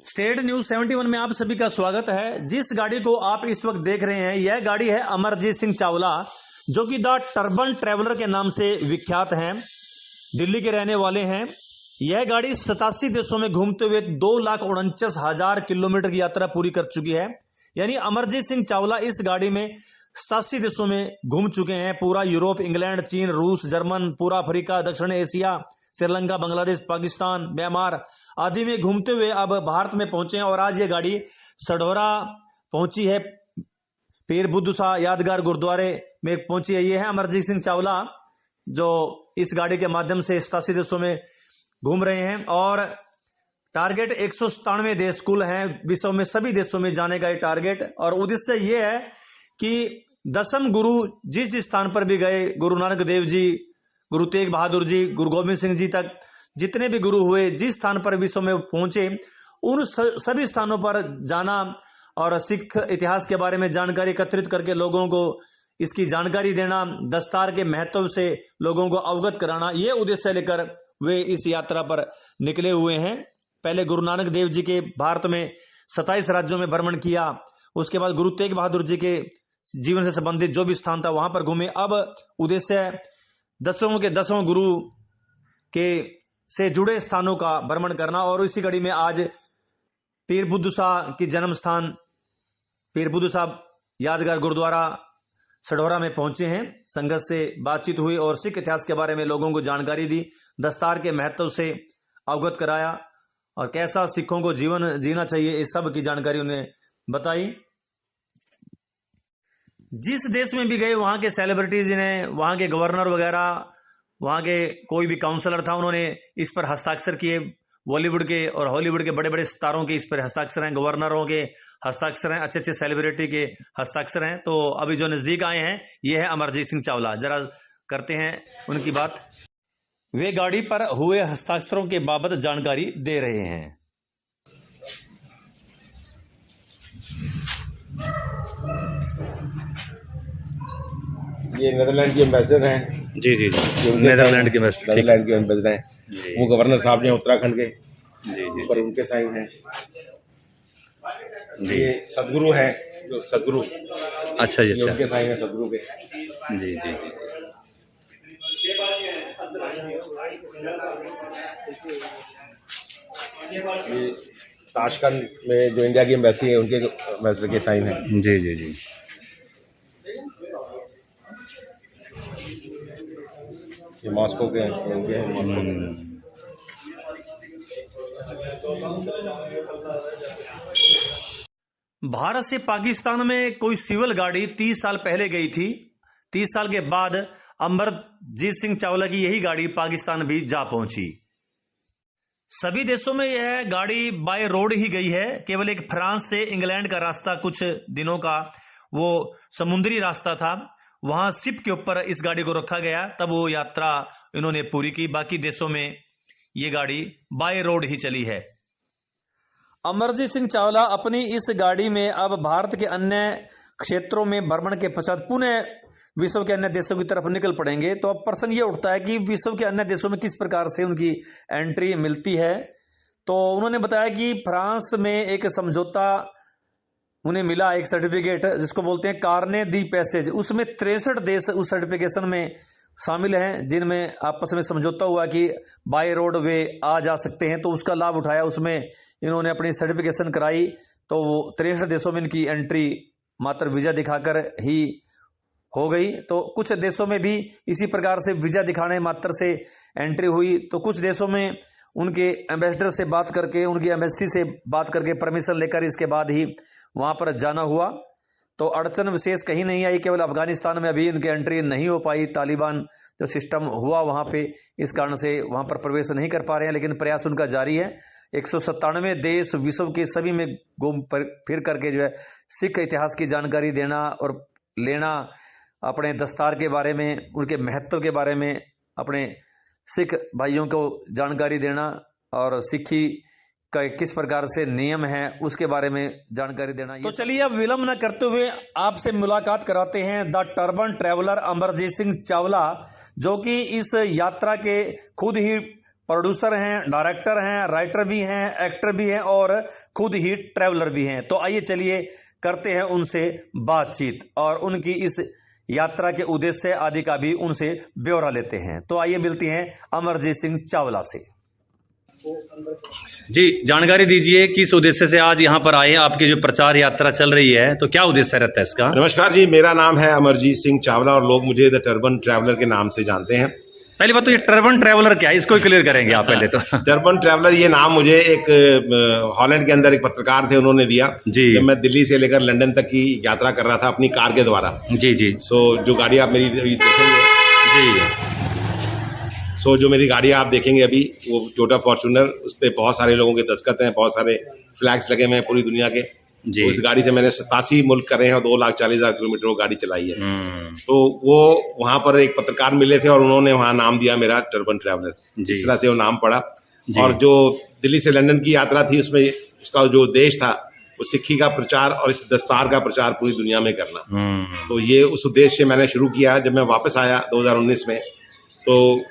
State news 71 में आप सभी का स्वागत है। जिस गाड़ी को आप इस वक्त देख रहे हैं यह गाड़ी है अमरजीत सिंह चावला, जो कि द टर्बन ट्रैवलर के नाम से विख्यात हैं। दिल्ली के रहने वाले हैं। यह गाड़ी 87 देशों में घूमते हुए 2,49,000 किलोमीटर की यात्रा पूरी कर चुकी है। यानी अमरजीत सिंह चावला इस गाड़ी में 87 देशों में घूम चुके हैं। पूरा यूरोप, इंग्लैंड, चीन, रूस, जर्मन, पूरा अफ्रीका, दक्षिण एशिया, श्रीलंका, बांग्लादेश, पाकिस्तान, म्यांमार आदि में घूमते हुए अब भारत में पहुंचे हैं। और आज ये गाड़ी सढौरा पहुंची है, पीर बुद्ध शाह यादगार गुरुद्वारे में पहुंची है। ये है अमरजीत सिंह चावला, जो इस गाड़ी के माध्यम से 87 देशों में घूम रहे हैं। और टारगेट 197 देश कुल हैं विश्व में, सभी देशों में जाने का ये टारगेट। और उद्देश्य ये है कि 10वें गुरु जिस स्थान पर भी गए, गुरु नानक देव जी, गुरु तेग बहादुर जी, गुरु गोविंद सिंह जी तक जितने भी गुरु हुए, जिस स्थान पर विश्व में पहुंचे, उन सभी स्थानों पर जाना और सिख इतिहास के बारे में जानकारी एकत्रित करके लोगों को इसकी जानकारी देना, दस्तार के महत्व से लोगों को अवगत कराना, ये उद्देश्य लेकर वे इस यात्रा पर निकले हुए हैं। पहले गुरु नानक देव जी के भारत में 27 राज्यों में भ्रमण किया। उसके बाद गुरु तेग बहादुर जी के जीवन से संबंधित जो भी स्थान था वहां पर घूमे। अब उद्देश्य है 10वें के 10वें गुरु के से जुड़े स्थानों का भ्रमण करना। और इसी कड़ी में आज पीर बुद्ध शाह की जन्म स्थान पीर बुद्ध साहब यादगार गुरुद्वारा सढौरा में पहुंचे हैं। संगत से बातचीत हुई और सिख इतिहास के बारे में लोगों को जानकारी दी, दस्तार के महत्व से अवगत कराया और कैसा सिखों को जीवन जीना चाहिए, इस सब की जानकारी उन्हें बताई। जिस देश में भी गए वहां के सेलिब्रिटीज ने, वहां के गवर्नर वगैरह, वहां के कोई भी काउंसलर था, उन्होंने इस पर हस्ताक्षर किए। बॉलीवुड के और हॉलीवुड के बड़े बड़े सितारों के इस पर हस्ताक्षर हैं, गवर्नरों के हस्ताक्षर हैं, अच्छे अच्छे सेलिब्रिटी के हस्ताक्षर हैं। तो अभी जो नजदीक आए हैं ये है अमरजीत सिंह चावला। जरा करते हैं उनकी बात। वे गाड़ी पर हुए हस्ताक्षरों के बाबत जानकारी दे रहे हैं। ये नीदरलैंड के एम्बेसडर हैं। जी जी जी, नीदरलैंड के एम्बेसडर हैं। वो गवर्नर साहब हैं उत्तराखंड के। जी जी, पर उनके साइन हैं। जी। ये सदगुरु हैं, जो सदगुरु। अच्छा जी, अच्छा। उनके साइन हैं सदगुरु के। जी जी जी। ये ताशकंद में जो इंडिया की एम्बेसी है, उनके एम्बेसडर के साइन हैं। जी जी जी। ये मॉस्को के हैं, उनके हैं मॉस्को के। भारत से पाकिस्तान में कोई सिविल गाड़ी 30 साल पहले गई थी। 30 साल के बाद अमरजीत सिंह चावला की यही गाड़ी पाकिस्तान भी जा पहुंची। सभी देशों में यह गाड़ी बाय रोड ही गई है। केवल एक फ्रांस से इंग्लैंड का रास्ता कुछ दिनों का वो समुद्री रास्ता था, वहां शिप के ऊपर इस गाड़ी को रखा गया, तब वो यात्रा इन्होंने पूरी की। बाकी देशों में ये गाड़ी बाय रोड ही चली है। अमरजीत सिंह चावला अपनी इस गाड़ी में अब भारत के अन्य क्षेत्रों में भ्रमण के पश्चात पुनः विश्व के अन्य देशों की तरफ निकल पड़ेंगे। तो अब प्रश्न ये उठता है कि विश्व के अन्य देशों में किस प्रकार से उनकी एंट्री मिलती है। तो उन्होंने बताया कि फ्रांस में एक समझौता उन्हें मिला, एक सर्टिफिकेट जिसको बोलते हैं कार्ने दी पैसेज। उसमें 63 देश उस सर्टिफिकेशन में शामिल हैं, जिनमें आपस में समझौता हुआ कि बाय रोड वे आ जा सकते हैं। तो उसका लाभ उठाया, उसमें इन्होंने अपनी सर्टिफिकेशन कराई। तो वो 63 देशों में इनकी एंट्री मात्र वीजा दिखाकर ही हो गई। तो कुछ देशों में भी इसी प्रकार से वीजा दिखाने मात्र से एंट्री हुई। तो कुछ देशों में उनके एम्बेसडर से बात करके, उनकी एम्बेसी से बात करके परमिशन लेकर इसके बाद ही वहां पर जाना हुआ। तो अड़चन विशेष कहीं नहीं आई, केवल अफगानिस्तान में अभी इनकी एंट्री नहीं हो पाई। तालिबान जो सिस्टम हुआ वहां पे, इस कारण से वहां पर प्रवेश नहीं कर पा रहे हैं, लेकिन प्रयास उनका जारी है। 197 देश विश्व के सभी में घूम फिर करके जो है सिख इतिहास की जानकारी देना और लेना, अपने दस्तार के बारे में, उनके महत्व के बारे में अपने सिख भाइयों को जानकारी देना और सिखी का किस प्रकार से नियम है उसके बारे में जानकारी देना। तो चलिए अब विलंब न करते हुए आपसे मुलाकात कराते हैं the turban traveller Amarjeet Singh Chawla, जो कि इस यात्रा के खुद ही प्रोड्यूसर हैं, डायरेक्टर हैं, राइटर भी हैं, एक्टर भी हैं और खुद ही ट्रैवलर भी हैं। तो आइए चलिए करते हैं उनसे बातचीत और उनकी इस यात्रा के उद्देश्य आदि का भी उनसे ब्यौरा लेते हैं। तो आइए मिलती हैं अमरजीत सिंह चावला से। जी, जानकारी दीजिए किस उद्देश्य से आज यहाँ पर आए, आपकी जो प्रचार यात्रा चल रही है तो क्या उद्देश्य रहता है इसका? नमस्कार जी, मेरा नाम है अमरजीत सिंह चावला और लोग मुझे द टर्बन ट्रैवलर के नाम से जानते हैं। पहली बात तो ये टर्बन ट्रैवलर क्या है, इसको क्लियर करेंगे आप पहले तो। टर्बन ट्रैवलर ये नाम मुझे एक हॉलैंड के अंदर एक पत्रकार थे, उन्होंने दिया जी। जब मैं दिल्ली से लेकर लंदन तक की यात्रा कर रहा था अपनी कार के द्वारा। जी जी। जो गाड़ी आप मेरी देखेंगे जी, जो मेरी गाड़ी आप देखेंगे अभी वो टोयोटा फॉर्च्यूनर, उस पर बहुत सारे लोगों के दस्तखत हैं, बहुत सारे फ्लैग्स लगे हुए हैं पूरी दुनिया के। जी। तो इस गाड़ी से मैंने 87 मुल्क करे हैं और 2,40,000 किलोमीटर वो गाड़ी चलाई है। तो वो वहां पर एक पत्रकार मिले थे और उन्होंने वहां नाम दिया मेरा टर्बन ट्रैवलर। इस तरह से वो नाम पड़ा। और जो दिल्ली से लंदन की यात्रा थी उसमें उसका जो उद्देश्य था वो सिक्खी का प्रचार और इस दस्तार का प्रचार पूरी दुनिया में करना। तो ये उस उद्देश्य से मैंने शुरू किया। जब मैं वापस आया 2019 में तो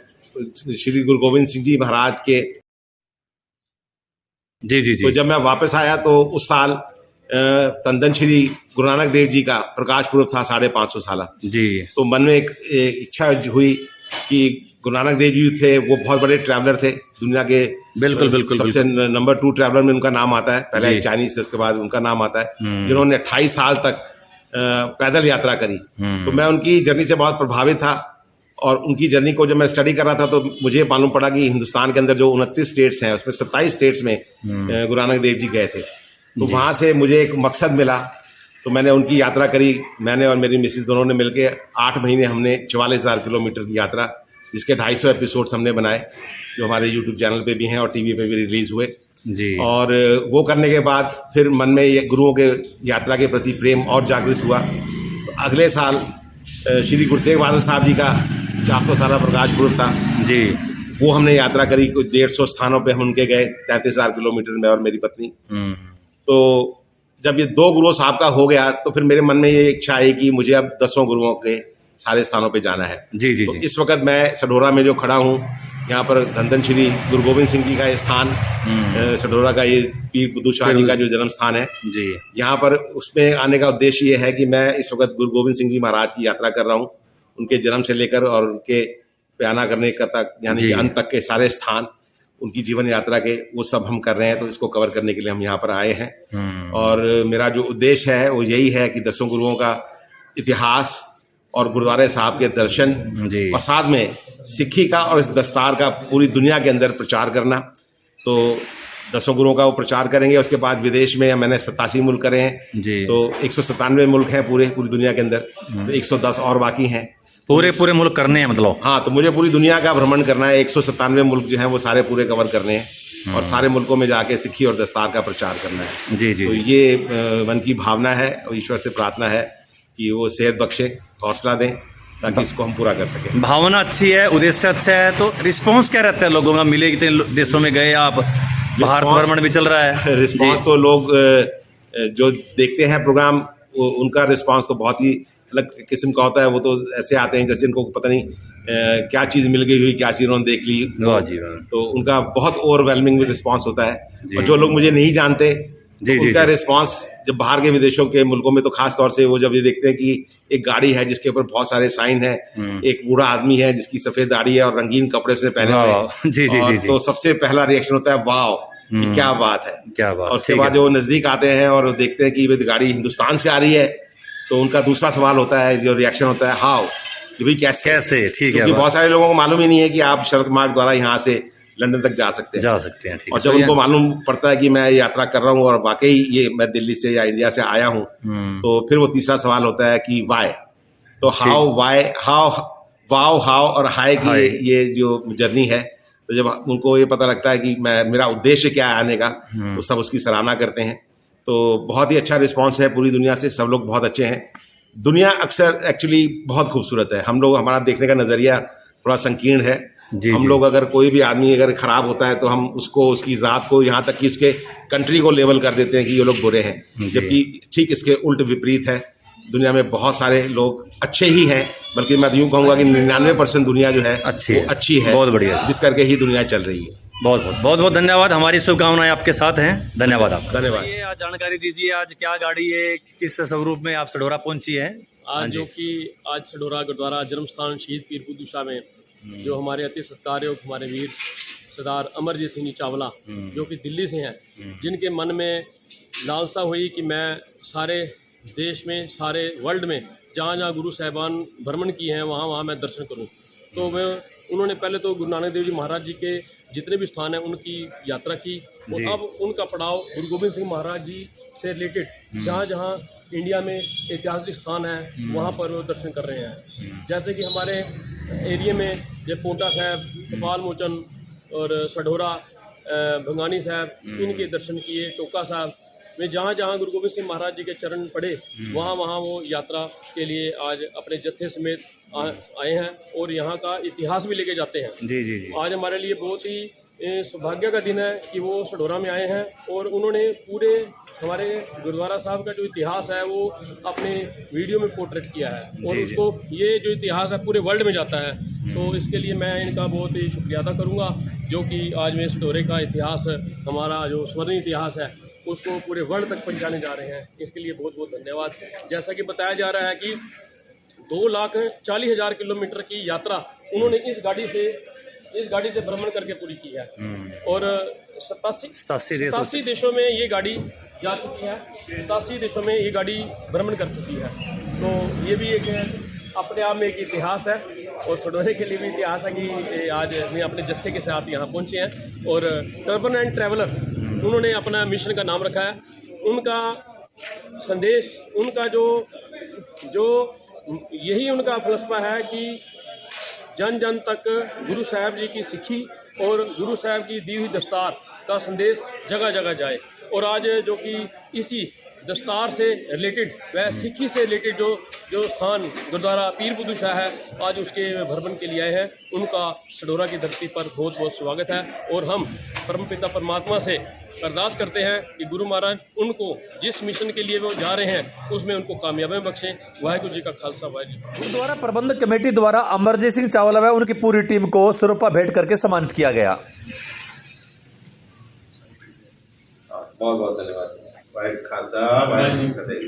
श्री गुरु गोविंद सिंह जी महाराज के जी, तो जब मैं वापस आया तो उस साल तंदन श्री गुरु नानक देव जी का प्रकाश पुरब था 550 साल जी। तो मन में एक इच्छा हुई कि गुरु नानक देव जी थे, वो बहुत बड़े ट्रैवलर थे दुनिया के। बिल्कुल बिल्कुल सबसे नंबर 2 ट्रैवलर में उनका नाम आता है, पहले एक चाइनीज से, उसके बाद उनका नाम आता है, जिन्होंने 28 साल तक पैदल यात्रा करी। तो मैं उनकी जर्नी से बहुत प्रभावित था और उनकी जर्नी को जब मैं स्टडी कर रहा था तो मुझे मालूम पड़ा कि हिंदुस्तान के अंदर जो 29 स्टेट्स हैं उसमें 27 स्टेट्स में गुरु नानक देव जी गए थे। तो वहां से मुझे एक मकसद मिला, तो मैंने उनकी यात्रा करी। मैंने और मेरी मिसेज दोनों ने मिलकर 8 महीने हमने 44,000 किलोमीटर की यात्रा, जिसके 250 एपिसोड्स हमने बनाए जो हमारे यूट्यूब चैनल पे भी हैं और टीवी पे भी रिलीज हुए जी। और वो करने के बाद फिर मन में ये गुरुओं के यात्रा के प्रति प्रेम और जागृत हुआ। तो अगले साल श्री गुरु तेग बहादुर साहब जी का 400 साल प्रकाश पुरब था जी। वो हमने यात्रा करी, कुछ 150 स्थानों पे हम उनके गए, 33,000 किलोमीटर में और मेरी पत्नी। तो जब ये 2 गुरुओं साहब का हो गया तो फिर मेरे मन में ये इच्छा आई कि मुझे अब 10 गुरुओं के सारे स्थानों पे जाना है। जी जी। तो इस वक्त मैं सढौरा में जो खड़ा हूँ, यहाँ पर धन श्री गुरु गोविंद सिंह जी का ये स्थान, सढौरा का ये पीर बुद्धू शाह जी का जो जन्म स्थान है जी, यहाँ पर उसमें आने का उद्देश्य ये है कि मैं इस वक्त गुरु गोविंद सिंह जी महाराज की यात्रा कर रहा हूँ। उनके जन्म से लेकर और उनके बयाना करने तक, यानी कि अंत तक के सारे स्थान उनकी जीवन यात्रा के, वो सब हम कर रहे हैं। तो इसको कवर करने के लिए हम यहाँ पर आए हैं। और मेरा जो उद्देश्य है वो यही है कि 10 गुरुओं का इतिहास और गुरुद्वारे साहब के दर्शन और साथ में सिक्खी का और इस दस्तार का पूरी दुनिया के अंदर प्रचार करना। तो 10 गुरुओं का वो प्रचार करेंगे। उसके बाद विदेश में मैंने 87 मुल्क करे हैं जी। तो 197 मुल्क हैं पूरी दुनिया के अंदर, तो 110 और बाकी हैं। पूरे मुल्क करने हैं मतलब? हाँ, तो मुझे पूरी दुनिया का भ्रमण करना है। 197 मुल्क जो हैं वो सारे पूरे कवर करने हैं और सारे मुल्कों में जाके सिक्खी और दस्तार का प्रचार करना है जी जी। तो ये मन की भावना है और ईश्वर से प्रार्थना है कि वो सेहत बख्शे, हौसला दें ताकि इसको हम पूरा कर सकें। भावना अच्छी है, उद्देश्य अच्छा है। तो रिस्पॉन्स क्या रहता है लोगों का? मिले कितने देशों में गए आप, भारत भ्रमण भी चल रहा है। रिस्पॉन्स तो लोग जो देखते हैं प्रोग्राम, उनका रिस्पॉन्स तो बहुत ही अलग किस्म का होता है। वो तो ऐसे आते हैं जैसे इनको पता नहीं क्या चीज मिल गई हुई, क्या चीज उन्होंने देख ली। तो उनका बहुत ओवरवेलमिंग रिस्पॉन्स होता है। और जो लोग मुझे नहीं जानते जी, तो उनका रिस्पॉन्स जब बाहर के विदेशों के मुल्कों में, तो खास तौर से वो जब ये देखते हैं कि एक गाड़ी है जिसके ऊपर बहुत सारे साइन है, एक बूढ़ा आदमी है जिसकी सफेद दाढ़ी है और रंगीन कपड़े से पहने हुए जी जी जी। तो सबसे पहला रिएक्शन होता है वाह, क्या बात है, क्या बात। और उसके बाद जो नजदीक आते हैं और देखते हैं कि ये गाड़ी हिंदुस्तान से आ रही है, तो उनका दूसरा सवाल होता है, जो रिएक्शन होता है, हाउ, कि भाई कैसे। ठीक है, बहुत सारे लोगों को मालूम ही नहीं है कि आप सड़क मार्ग द्वारा यहाँ से लंदन तक जा सकते हैं। और जब उनको मालूम पड़ता है कि मैं यात्रा कर रहा हूँ और वाकई ये मैं दिल्ली से या इंडिया से आया हूँ, तो फिर वो तीसरा सवाल होता है कि वाई। तो how, why, how, wow, how और हाई की ये जो जर्नी है, तो जब उनको ये पता लगता है कि मेरा उद्देश्य क्या है आने का, तो सब उसकी सराहना करते हैं। तो बहुत ही अच्छा रिस्पांस है पूरी दुनिया से, सब लोग बहुत अच्छे हैं। दुनिया अक्सर एक्चुअली बहुत खूबसूरत है। हम लोग, हमारा देखने का नजरिया थोड़ा संकीर्ण है। हम लोग अगर कोई भी आदमी अगर खराब होता है तो हम उसको, उसकी जात को, यहाँ तक कि उसके कंट्री को लेवल कर देते हैं कि ये लोग बुरे हैं, जबकि ठीक इसके उल्ट विपरीत है। दुनिया में बहुत सारे लोग अच्छे ही हैं, बल्कि मैं यूँ कहूँगा कि 99% दुनिया जो है अच्छी वो है। अच्छी है, बहुत बढ़िया। जिस करके ही दुनिया चल रही है। बहुत धन्यवाद। हमारी शुभकामनाएं आपके साथ हैं। धन्यवाद आपका। धन्यवाद। ये आज जानकारी दीजिए, आज क्या गाड़ी है, किस स्वरूप में आप सढौरा पहुंची है? आज जो कि आज सढौरा गुरुद्वारा जन्म स्थान शहीद पीर बुद्धू शाह में जो हमारे अति सत्कारयोग हमारे वीर सरदार अमरजीत सिंह जी चावला जो कि दिल्ली से हैं, जिनके मन में लालसा हुई कि मैं सारे देश में, सारे वर्ल्ड में जहाँ जहाँ गुरु साहिबान भ्रमण किए हैं वहाँ मैं दर्शन करूँ। तो उन्होंने पहले तो गुरु नानक देव जी महाराज जी के जितने भी स्थान हैं उनकी यात्रा की, और अब उनका पड़ाव गुरु गोविंद सिंह महाराज जी से रिलेटेड जहाँ जहाँ इंडिया में ऐतिहासिक स्थान है वहाँ पर वो दर्शन कर रहे हैं। जैसे कि हमारे एरिया में जैसे पोंटा साहब, कपाल मोचन और सढौरा, भंगानी साहब, इनके दर्शन किए। टोका साहब में जहाँ जहाँ गुरु गोविंद सिंह महाराज जी के चरण पड़े वहाँ वहाँ वो यात्रा के लिए आज अपने जत्थे समेत आए हैं और यहाँ का इतिहास भी लेके जाते हैं। जी। आज हमारे लिए बहुत ही सौभाग्य का दिन है कि वो सढौरा में आए हैं और उन्होंने पूरे हमारे गुरुद्वारा साहब का जो इतिहास है वो अपने वीडियो में पोर्ट्रेट किया है और उसको ये जो इतिहास है पूरे वर्ल्ड में जाता है। तो इसके लिए मैं इनका बहुत ही शुक्रिया अदा करूँगा, जो कि आज में सढौरे का इतिहास, हमारा जो स्वर्णिम इतिहास है उसको पूरे वर्ल्ड तक पहुँचाने जा रहे हैं। इसके लिए बहुत बहुत धन्यवाद। जैसा कि बताया जा रहा है कि 2,40,000 किलोमीटर की यात्रा उन्होंने इस गाड़ी से भ्रमण करके पूरी की है और 87 देशों में ये गाड़ी जा चुकी है। 87 देशों में ये गाड़ी भ्रमण कर चुकी है। तो ये भी एक अपने आप में एक इतिहास है और सढौरे के लिए भी इतिहास है कि आज मैं अपने जत्थे के साथ यहाँ पहुँचे हैं। और टर्बन एंड ट्रैवलर उन्होंने अपना मिशन का नाम रखा है। उनका संदेश, उनका जो यही उनका फलसफा है कि जन जन तक गुरु साहब जी की सिक्खी और गुरु साहब की दी हुई दस्तार का संदेश जगह जगह जाए। और आज जो कि इसी दस्तार से रिलेटेड व सिक्खी से रिलेटेड जो स्थान गुरुद्वारा पीर बुद्धू शाह है, आज उसके भ्रमण के लिए आए हैं। उनका सढौरा की धरती पर बहुत बहुत स्वागत है और हम परमपिता परमात्मा से अरदास करते हैं कि गुरु महाराज उनको जिस मिशन के लिए वो जा रहे हैं उसमें उनको कामयाबी बख्शें। वाहिगुरु जी का खालसा, वाहिगुरु। गुरुद्वारा प्रबंधक कमेटी द्वारा अमरजीत सिंह चावला व उनकी पूरी टीम को सिरोपा भेंट करके सम्मानित किया गया। बहुत बहुत धन्यवाद। वाहिगुरू खालसा, वाहिगुरू फतेह।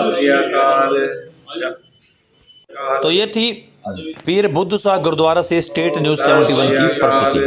श्री अकाल। तो ये थी पीर बुद्धू शाह गुरुद्वारा से स्टेट न्यूज़ 71 की प्रस्तुति।